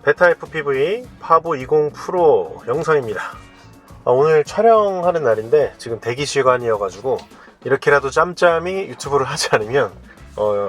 베타 FPV 파보 20 프로 영상입니다. 오늘 촬영하는 날인데 지금 대기 시간이어가지고 이렇게라도 짬짬이 유튜브를 하지 않으면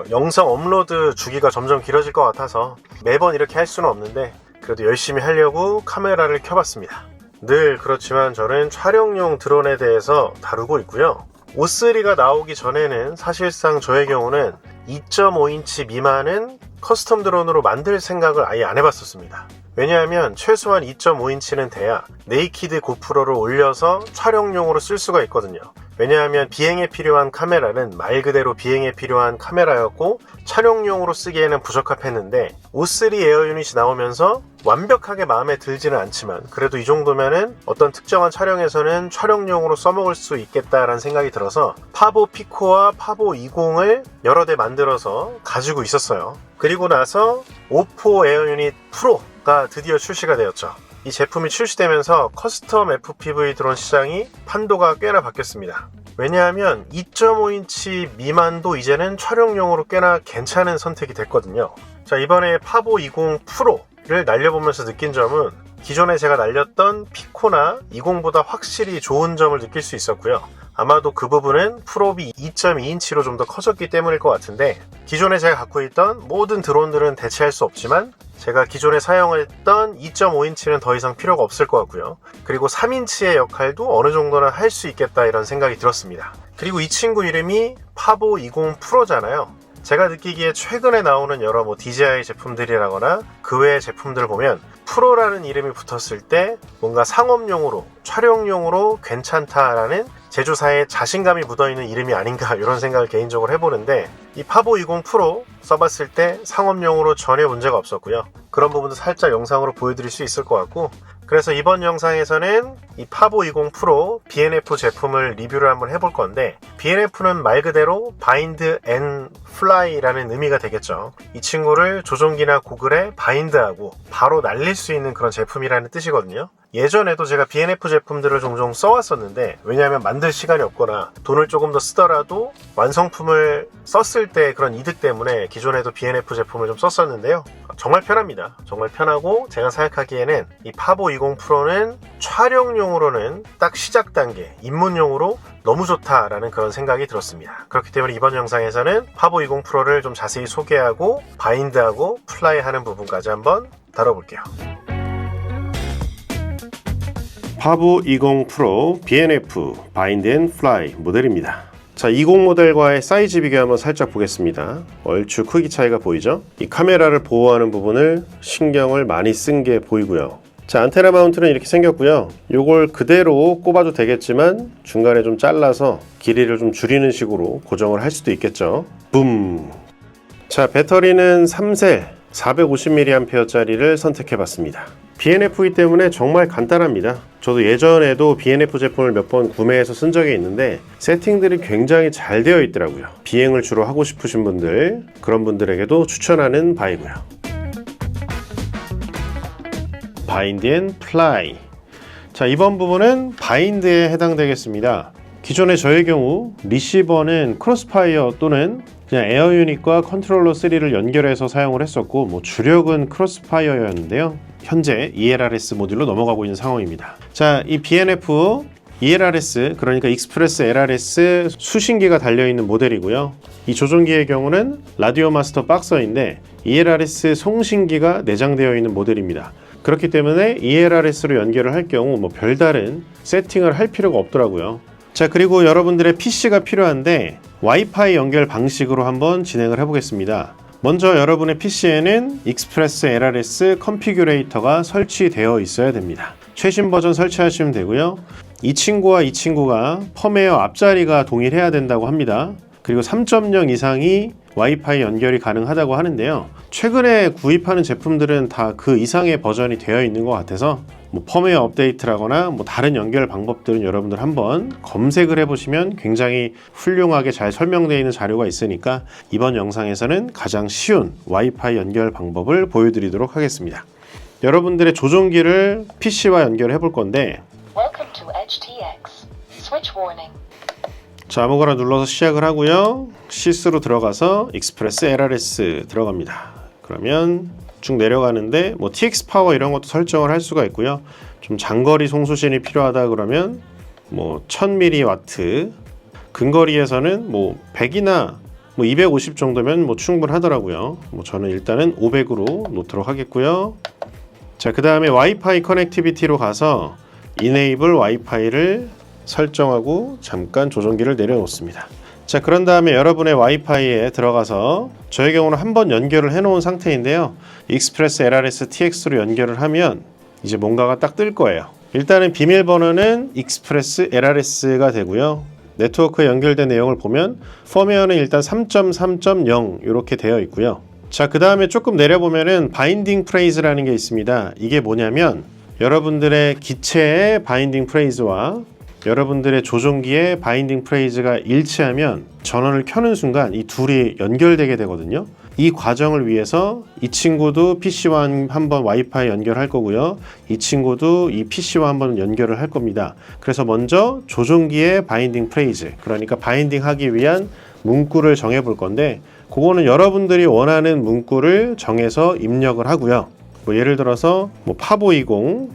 영상 업로드 주기가 점점 길어질 것 같아서 매번 이렇게 할 수는 없는데 그래도 열심히 하려고 카메라를 켜봤습니다. 늘 그렇지만 저는 촬영용 드론에 대해서 다루고 있고요. O3가 나오기 전에는 사실상 저의 경우는 2.5인치 미만은 커스텀 드론으로 만들 생각을 아예 안 해봤었습니다. 왜냐하면 최소한 2.5인치는 돼야 네이키드 고프로를 올려서 촬영용으로 쓸 수가 있거든요. 왜냐하면 비행에 필요한 카메라는 말 그대로 비행에 필요한 카메라였고 촬영용으로 쓰기에는 부적합했는데 O3 에어 유닛이 나오면서 완벽하게 마음에 들지는 않지만 그래도 이 정도면은 어떤 특정한 촬영에서는 촬영용으로 써먹을 수 있겠다라는 생각이 들어서 파보 피코와 파보 20을 여러 대 만들어서 가지고 있었어요. 그리고 나서 오포 에어 유닛 프로가 드디어 출시가 되었죠. 이 제품이 출시되면서 커스텀 FPV 드론 시장이 판도가 꽤나 바뀌었습니다. 왜냐하면 2.5인치 미만도 이제는 촬영용으로 꽤나 괜찮은 선택이 됐거든요. 자, 이번에 파보 20 프로를 날려보면서 느낀 점은 기존에 제가 날렸던 피코나 20보다 확실히 좋은 점을 느낄 수 있었고요. 아마도 그 부분은 프롭이 2.2인치로 좀 더 커졌기 때문일 것 같은데 기존에 제가 갖고 있던 모든 드론들은 대체할 수 없지만 제가 기존에 사용했던 2.5인치는 더 이상 필요가 없을 것 같고요. 그리고 3인치의 역할도 어느 정도는 할 수 있겠다 이런 생각이 들었습니다. 그리고 이 친구 이름이 파보 20 프로잖아요. 제가 느끼기에 최근에 나오는 여러 DJI 제품들이라거나 그 외의 제품들을 보면 프로라는 이름이 붙었을 때 뭔가 상업용으로 촬영용으로 괜찮다라는 제조사의 자신감이 묻어있는 이름이 아닌가 이런 생각을 개인적으로 해보는데 이 파보 20 프로 써봤을 때 상업용으로 전혀 문제가 없었고요. 그런 부분도 살짝 영상으로 보여드릴 수 있을 것 같고 그래서 이번 영상에서는 이 파보 20 프로 BNF 제품을 리뷰를 한번 해볼 건데 BNF는 말 그대로 바인드 앤 플라이라는 의미가 되겠죠. 이 친구를 조종기나 고글에 바인드하고 바로 날릴 수 있는 그런 제품이라는 뜻이거든요. 예전에도 제가 BNF 제품들을 종종 써왔었는데 왜냐하면 만들 시간이 없거나 돈을 조금 더 쓰더라도 완성품을 썼을 때 그런 이득 때문에 기존에도 BNF 제품을 좀 썼었는데요. 정말 편합니다. 정말 편하고 제가 생각하기에는 이 파보 20 프로는 촬영용으로는 딱 시작 단계, 입문용으로 너무 좋다라는 그런 생각이 들었습니다. 그렇기 때문에 이번 영상에서는 파보 20 프로를 좀 자세히 소개하고 바인드하고 플라이하는 부분까지 한번 다뤄볼게요. 파보 20 프로 BNF 바인드 앤 플라이 모델입니다. 자, 20 모델과의 사이즈 비교 한번 살짝 보겠습니다. 얼추 크기 차이가 보이죠? 이 카메라를 보호하는 부분을 신경을 많이 쓴 게 보이고요. 자, 안테나 마운트는 이렇게 생겼고요. 요걸 그대로 꼽아도 되겠지만 중간에 좀 잘라서 길이를 좀 줄이는 식으로 고정을 할 수도 있겠죠. 붐! 자, 배터리는 3셀 450mAh짜리를 선택해 봤습니다. BNF이기 때문에 정말 간단합니다. 저도 예전에도 BNF 제품을 몇 번 구매해서 쓴 적이 있는데 세팅들이 굉장히 잘 되어 있더라고요. 비행을 주로 하고 싶으신 분들, 그런 분들에게도 추천하는 바이고요. 바인드 앤 플라이. 자, 이번 부분은 바인드에 해당되겠습니다. 기존의 저의 경우 리시버는 크로스파이어 또는 그냥 에어 유닛과 컨트롤러 3를 연결해서 사용을 했었고, 주력은 크로스파이어였는데요. 현재 ELRS 모듈로 넘어가고 있는 상황입니다. 자, 이 BNF ELRS, 그러니까 익스프레스 LRS 수신기가 달려있는 모델이고요. 이 조종기의 경우는 라디오 마스터 박서인데 ELRS 송신기가 내장되어 있는 모델입니다. 그렇기 때문에 ELRS로 연결을 할 경우 별다른 세팅을 할 필요가 없더라고요. 자, 그리고 여러분들의 PC가 필요한데 와이파이 연결 방식으로 한번 진행을 해보겠습니다. 먼저 여러분의 PC에는 익스프레스 LRS 컨피규레이터가 설치되어 있어야 됩니다. 최신 버전 설치하시면 되고요. 이 친구가 펌웨어 앞자리가 동일해야 된다고 합니다. 그리고 3.0 이상이 와이파이 연결이 가능하다고 하는데요. 최근에 구입하는 제품들은 다 그 이상의 버전이 되어 있는 것 같아서 펌웨어 업데이트라거나 다른 연결 방법들은 여러분들 한번 검색을 해보시면 굉장히 훌륭하게 잘 설명되어 있는 자료가 있으니까 이번 영상에서는 가장 쉬운 와이파이 연결 방법을 보여드리도록 하겠습니다. 여러분들의 조종기를 PC와 연결해 볼 건데, Welcome to HTX. Switch warning. 자, 아무거나 눌러서 시작을 하고요. 시스로 들어가서 익스프레스 LRS 들어갑니다. 그러면 쭉 내려가는데 TX 파워 이런 것도 설정을 할 수가 있고요. 좀 장거리 송수신이 필요하다 그러면 1000mW, 근거리에서는 100이나 250 정도면 충분하더라고요. 저는 일단은 500으로 놓도록 하겠고요. 자, 그 다음에 와이파이 커넥티비티로 가서 Enable 와이파이를 설정하고 잠깐 조종기를 내려놓습니다. 자, 그런 다음에 여러분의 와이파이에 들어가서 저의 경우는 한번 연결을 해 놓은 상태인데요. 익스프레스 LRS TX로 연결을 하면 이제 뭔가가 딱 뜰 거예요. 일단은 비밀번호는 익스프레스 LRS가 되고요. 네트워크에 연결된 내용을 보면 펌웨어는 일단 3.3.0 이렇게 되어 있고요. 자, 그 다음에 조금 내려보면은 바인딩 프레이즈라는 게 있습니다. 이게 뭐냐면 여러분들의 기체의 바인딩 프레이즈와 여러분들의 조종기의 바인딩 프레이즈가 일치하면 전원을 켜는 순간 이 둘이 연결되게 되거든요. 이 과정을 위해서 이 친구도 PC와 한번 와이파이 연결할 거고요. 이 친구도 이 PC와 한번 연결을 할 겁니다. 그래서 먼저 조종기의 바인딩 프레이즈, 그러니까 바인딩 하기 위한 문구를 정해 볼 건데, 그거는 여러분들이 원하는 문구를 정해서 입력을 하고요. 예를 들어서 파보 20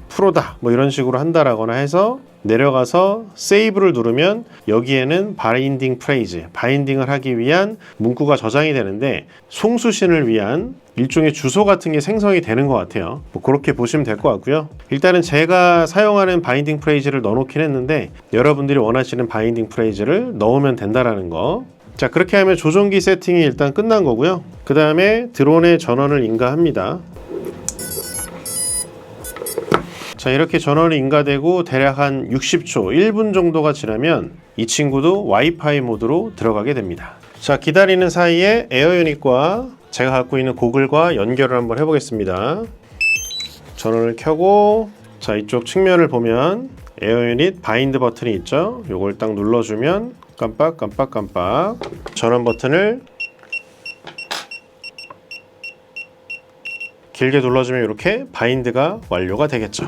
프로다 이런 식으로 한다라거나 해서 내려가서 세이브를 누르면 여기에는 바인딩 프레이즈, 바인딩을 하기 위한 문구가 저장이 되는데 송수신을 위한 일종의 주소 같은 게 생성이 되는 것 같아요. 그렇게 보시면 될 것 같고요. 일단은 제가 사용하는 바인딩 프레이즈를 넣어놓긴 했는데 여러분들이 원하시는 바인딩 프레이즈를 넣으면 된다라는 거. 자, 그렇게 하면 조종기 세팅이 일단 끝난 거고요. 그 다음에 드론의 전원을 인가합니다. 자, 이렇게 전원이 인가되고 대략 한 60초, 1분 정도가 지나면 이 친구도 와이파이 모드로 들어가게 됩니다. 자, 기다리는 사이에 에어 유닛과 제가 갖고 있는 고글과 연결을 한번 해보겠습니다. 전원을 켜고, 자, 이쪽 측면을 보면 에어 유닛 바인드 버튼이 있죠. 요걸 딱 눌러주면 깜빡 전원 버튼을 길게 눌러주면 이렇게 바인드가 완료가 되겠죠.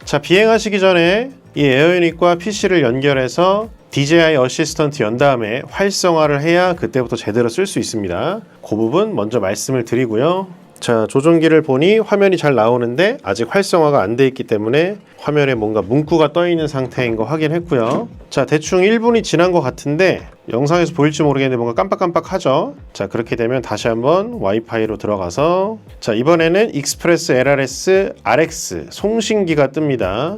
자, 비행하시기 전에 이 에어 유닛과 PC를 연결해서 DJI 어시스턴트 연 다음에 활성화를 해야 그때부터 제대로 쓸 수 있습니다. 그 부분 먼저 말씀을 드리고요. 자, 조종기를 보니 화면이 잘 나오는데 아직 활성화가 안 돼 있기 때문에 화면에 뭔가 문구가 떠 있는 상태인 거 확인했고요. 자, 대충 1분이 지난 것 같은데 영상에서 보일지 모르겠는데 뭔가 깜빡깜빡하죠. 자, 그렇게 되면 다시 한번 와이파이로 들어가서, 자, 이번에는 익스프레스 LRS RX 송신기가 뜹니다.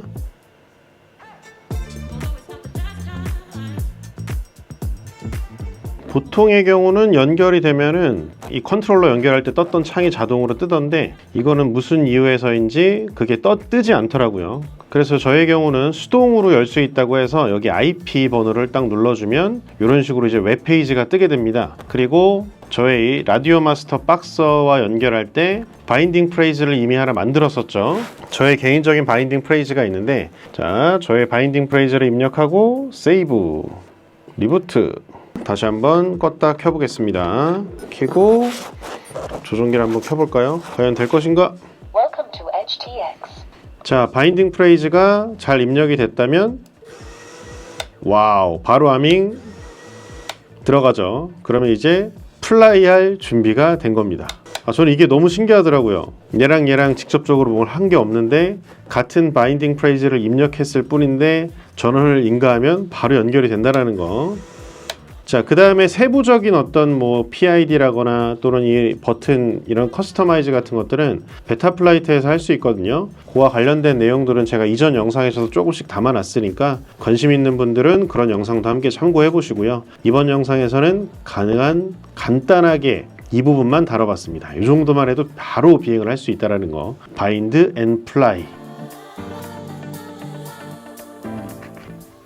보통의 경우는 연결이 되면은 이 컨트롤러 연결할 때 떴던 창이 자동으로 뜨던데 이거는 무슨 이유에서인지 그게 뜨지 않더라고요. 그래서 저의 경우는 수동으로 열 수 있다고 해서 여기 IP 번호를 딱 눌러주면 이런 식으로 이제 웹페이지가 뜨게 됩니다. 그리고 저의 라디오 마스터 박서와 연결할 때 바인딩 프레이즈를 이미 하나 만들었었죠. 저의 개인적인 바인딩 프레이즈가 있는데, 자, 저의 바인딩 프레이즈를 입력하고 세이브, 리부트. 다시 한번 껐다 켜보겠습니다. 켜고 조종기를 한번 켜볼까요? 과연 될 것인가? Welcome to HTX. 자, 바인딩 프레이즈가 잘 입력이 됐다면 와우, 바로 아밍 들어가죠. 그러면 이제 플라이할 준비가 된 겁니다. 저는 이게 너무 신기하더라고요. 얘랑 직접적으로 뭘 한 게 없는데 같은 바인딩 프레이즈를 입력했을 뿐인데 전원을 인가하면 바로 연결이 된다는 거. 자, 그 다음에 세부적인 어떤 뭐 PID라거나 또는 이 버튼 이런 커스터마이즈 같은 것들은 베타 플라이트에서 할 수 있거든요. 그와 관련된 내용들은 제가 이전 영상에서도 조금씩 담아놨으니까 관심 있는 분들은 그런 영상도 함께 참고해 보시고요. 이번 영상에서는 가능한 간단하게 이 부분만 다뤄봤습니다. 이 정도만 해도 바로 비행을 할 수 있다는 거. 바인드 앤 플라이.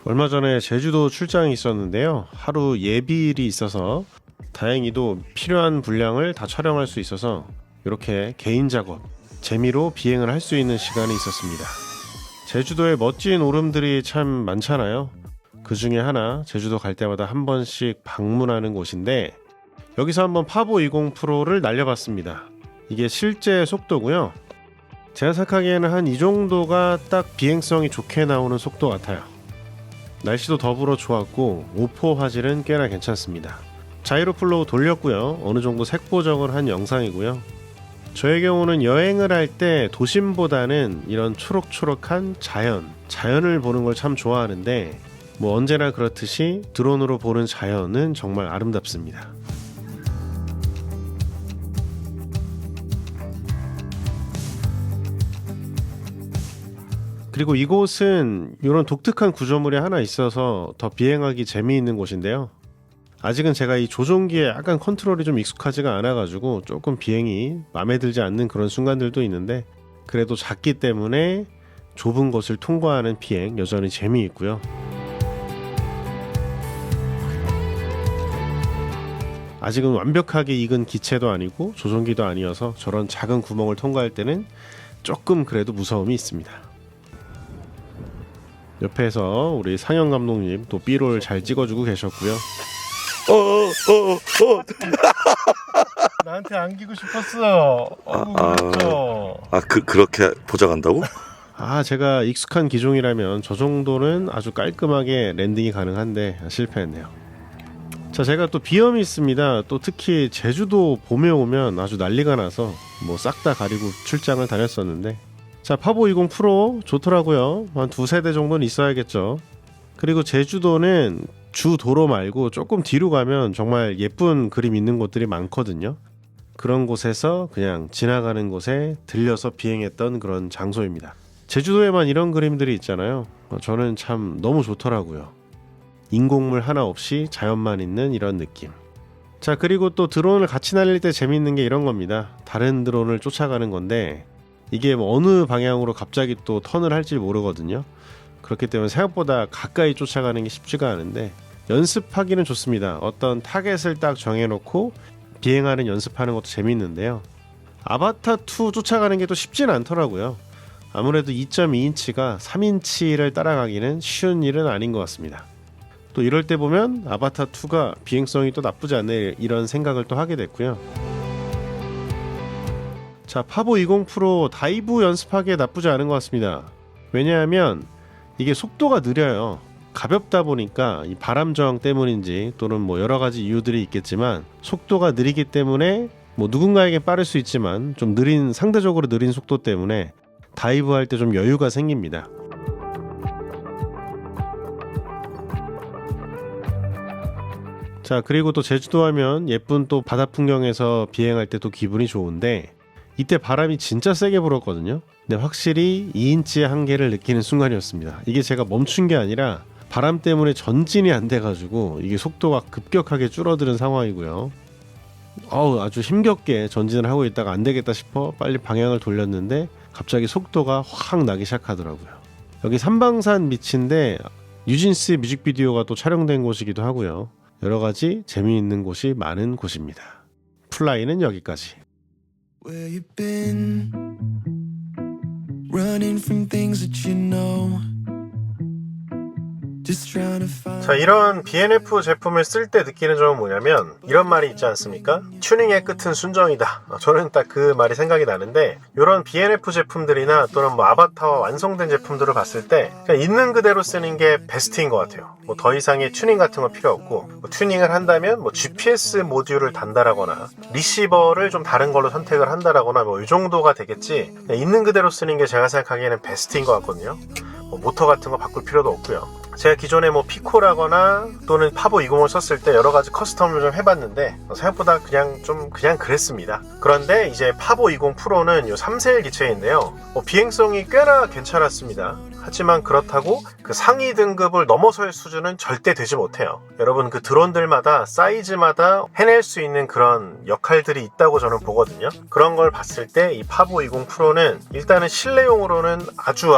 얼마 전에 제주도 출장이 있었는데요. 하루 예비일이 있어서 다행히도 필요한 분량을 다 촬영할 수 있어서 이렇게 개인 작업, 재미로 비행을 할 수 있는 시간이 있었습니다. 제주도에 멋진 오름들이 참 많잖아요. 그 중에 하나, 제주도 갈 때마다 한 번씩 방문하는 곳인데 여기서 한번 파보 20 프로를 날려봤습니다. 이게 실제 속도고요. 제가 생각하기에는 한 이 정도가 딱 비행성이 좋게 나오는 속도 같아요. 날씨도 더불어 좋았고 오포 화질은 꽤나 괜찮습니다. 자이로 플로우 돌렸고요. 어느 정도 색보정을 한 영상이고요. 저의 경우는 여행을 할 때 도심보다는 이런 초록초록한 자연을 보는 걸 참 좋아하는데 뭐 언제나 그렇듯이 드론으로 보는 자연은 정말 아름답습니다. 그리고 이곳은 이런 독특한 구조물이 하나 있어서 더 비행하기 재미있는 곳인데요. 아직은 제가 이 조종기에 약간 컨트롤이 좀 익숙하지가 않아가지고 조금 비행이 마음에 들지 않는 그런 순간들도 있는데 그래도 작기 때문에 좁은 곳을 통과하는 비행 여전히 재미있고요. 아직은 완벽하게 익은 기체도 아니고 조종기도 아니어서 저런 작은 구멍을 통과할 때는 조금 그래도 무서움이 있습니다. 옆에서 우리 상영 감독님 또 B롤 잘 찍어주고 계셨고요. 나한테 안기고 싶었어. 그렇게 보장한다고? 제가 익숙한 기종이라면 저 정도는 아주 깔끔하게 랜딩이 가능한데 실패했네요. 자, 제가 또 비염이 있습니다. 또 특히 제주도 봄에 오면 아주 난리가 나서 뭐 싹 다 가리고 출장을 다녔었는데 자, 파보 20 프로 좋더라고요. 한 두세 대 정도는 있어야겠죠. 그리고 제주도는 주 도로 말고 조금 뒤로 가면 정말 예쁜 그림 있는 곳들이 많거든요. 그런 곳에서 그냥 지나가는 곳에 들려서 비행했던 그런 장소입니다. 제주도에만 이런 그림들이 있잖아요. 저는 참 너무 좋더라고요. 인공물 하나 없이 자연만 있는 이런 느낌. 자, 그리고 또 드론을 같이 날릴 때 재밌는 게 이런 겁니다. 다른 드론을 쫓아가는 건데 이게 뭐 어느 방향으로 갑자기 또 턴을 할지 모르거든요. 그렇기 때문에 생각보다 가까이 쫓아가는 게 쉽지가 않은데 연습하기는 좋습니다. 어떤 타겟을 딱 정해놓고 비행하는 연습하는 것도 재밌는데요. 아바타2 쫓아가는 게 또 쉽진 않더라고요. 아무래도 2.2인치가 3인치를 따라가기는 쉬운 일은 아닌 것 같습니다. 또 이럴 때 보면 아바타2가 비행성이 또 나쁘지 않네 이런 생각을 또 하게 됐고요. 자, 파보 20 프로 다이브 연습하기에 나쁘지 않은 것 같습니다. 왜냐하면 이게 속도가 느려요. 가볍다 보니까 이 바람 저항 때문인지 또는 뭐 여러 가지 이유들이 있겠지만 속도가 느리기 때문에 뭐 누군가에게 빠를 수 있지만 좀 상대적으로 느린 속도 때문에 다이브 할 때 좀 여유가 생깁니다. 자, 그리고 또 제주도 하면 예쁜 또 바다 풍경에서 비행할 때 또 기분이 좋은데 이때 바람이 진짜 세게 불었거든요. 근데 확실히 2인치의 한계를 느끼는 순간이었습니다. 이게 제가 멈춘 게 아니라 바람 때문에 전진이 안 돼가지고 이게 속도가 급격하게 줄어드는 상황이고요. 아주 힘겹게 전진을 하고 있다가 안 되겠다 싶어 빨리 방향을 돌렸는데 갑자기 속도가 확 나기 시작하더라고요. 여기 삼방산 밑인데 뉴진스 뮤직비디오가 또 촬영된 곳이기도 하고요. 여러 가지 재미있는 곳이 많은 곳입니다. 플라이는 여기까지. Where you been? Running from things that you know. Just trying to find. 자, 이런 BNF 제품을 쓸 때 느끼는 점은 뭐냐면 이런 말이 있지 않습니까? 튜닝의 끝은 순정이다. 저는 딱 그 말이 생각이 나는데 이런 BNF 제품들이나 또는 뭐 아바타와 완성된 제품들을 봤을 때 그냥 있는 그대로 쓰는 게 베스트인 것 같아요. 뭐 더 이상의 튜닝 같은 거 필요 없고 뭐 튜닝을 한다면 뭐 GPS 모듈을 단다라거나 리시버를 좀 다른 걸로 선택을 한다라거나 뭐 이 정도가 되겠지 그냥 있는 그대로 쓰는 게 제가 생각하기에는 베스트인 것 같거든요. 뭐 모터 같은 거 바꿀 필요도 없고요. 제가 기존에 뭐 피코라거나 또는 파보 20을 썼을 때 여러 가지 커스텀을 좀 해봤는데 생각보다 그냥 그랬습니다. 그런데 이제 파보 20 프로는 요 3세일 기체인데요. 비행성이 꽤나 괜찮았습니다. 하지만 그렇다고 그 상위 등급을 넘어설 수준은 절대 되지 못해요. 여러분 그 드론들마다 사이즈마다 해낼 수 있는 그런 역할들이 있다고 저는 보거든요. 그런 걸 봤을 때 이 파보 20 프로는 일단은 실내용으로는 아주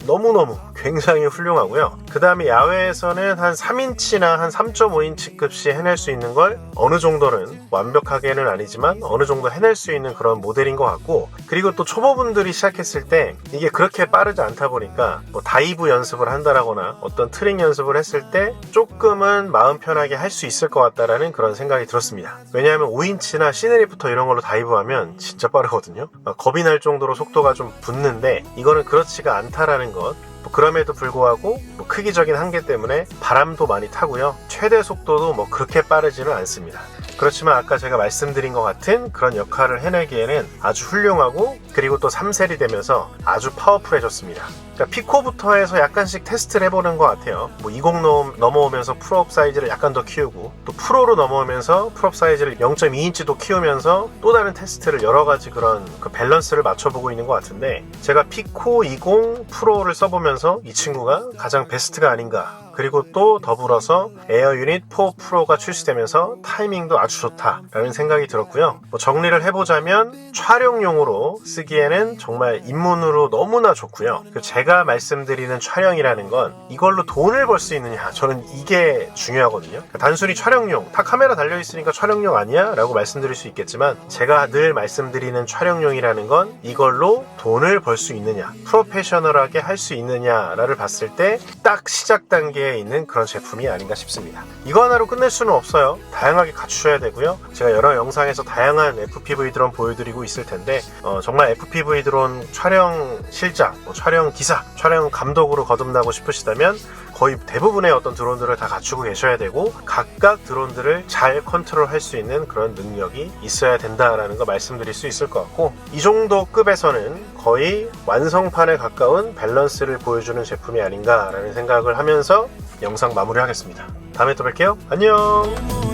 너무너무 굉장히 훌륭하고요. 그 다음에 야외에서는 한 3인치나 한 3.5인치 급시 해낼 수 있는 걸 어느 정도는 완벽하게는 아니지만 어느 정도 해낼 수 있는 그런 모델인 것 같고, 그리고 또 초보분들이 시작했을 때 이게 그렇게 빠르지 않다 보니까 뭐 다이브 연습을 한다라거나 어떤 트릭 연습을 했을 때 조금은 마음 편하게 할 수 있을 것 같다라는 그런 생각이 들었습니다. 왜냐하면 5인치나 시네리부터 이런 걸로 다이브하면 진짜 빠르거든요. 겁이 날 정도로 속도가 좀 붙는데 이거는 그렇지가 않다라는 것. 그럼에도 불구하고 크기적인 한계 때문에 바람도 많이 타고요. 최대 속도도 그렇게 빠르지는 않습니다. 그렇지만 아까 제가 말씀드린 것 같은 그런 역할을 해내기에는 아주 훌륭하고, 그리고 또 3셀이 되면서 아주 파워풀해졌습니다. 그러니까 피코부터 해서 약간씩 테스트를 해보는 것 같아요. 20 넘어오면서 풀업 사이즈를 약간 더 키우고, 또 프로로 넘어오면서 풀업 사이즈를 0.2인치도 키우면서 또 다른 테스트를 여러 가지 그런 그 밸런스를 맞춰보고 있는 것 같은데, 제가 피코 20 프로를 써보면서 이 친구가 가장 베스트가 아닌가. 그리고 또 더불어서 에어 유닛 4 프로가 출시되면서 타이밍도 아주 좋다라는 생각이 들었고요. 정리를 해보자면 촬영용으로 쓰기에는 정말 입문으로 너무나 좋고요. 제가 말씀드리는 촬영이라는 건 이걸로 돈을 벌 수 있느냐, 저는 이게 중요하거든요. 단순히 촬영용, 다 카메라 달려있으니까 촬영용 아니야? 라고 말씀드릴 수 있겠지만, 제가 늘 말씀드리는 촬영용이라는 건 이걸로 돈을 벌 수 있느냐, 프로페셔널하게 할 수 있느냐를 봤을 때 딱 시작 단계에 있는 그런 제품이 아닌가 싶습니다. 이거 하나로 끝낼 수는 없어요. 다양하게 갖추셔야 되고요. 제가 여러 영상에서 다양한 FPV 드론 보여드리고 있을 텐데 정말 FPV 드론 촬영 실장, 촬영 기사, 촬영 감독으로 거듭나고 싶으시다면 거의 대부분의 어떤 드론들을 다 갖추고 계셔야 되고, 각각 드론들을 잘 컨트롤할 수 있는 그런 능력이 있어야 된다라는 거 말씀드릴 수 있을 것 같고, 이 정도 급에서는 거의 완성판에 가까운 밸런스를 보여주는 제품이 아닌가라는 생각을 하면서 영상 마무리하겠습니다. 다음에 또 뵐게요. 안녕.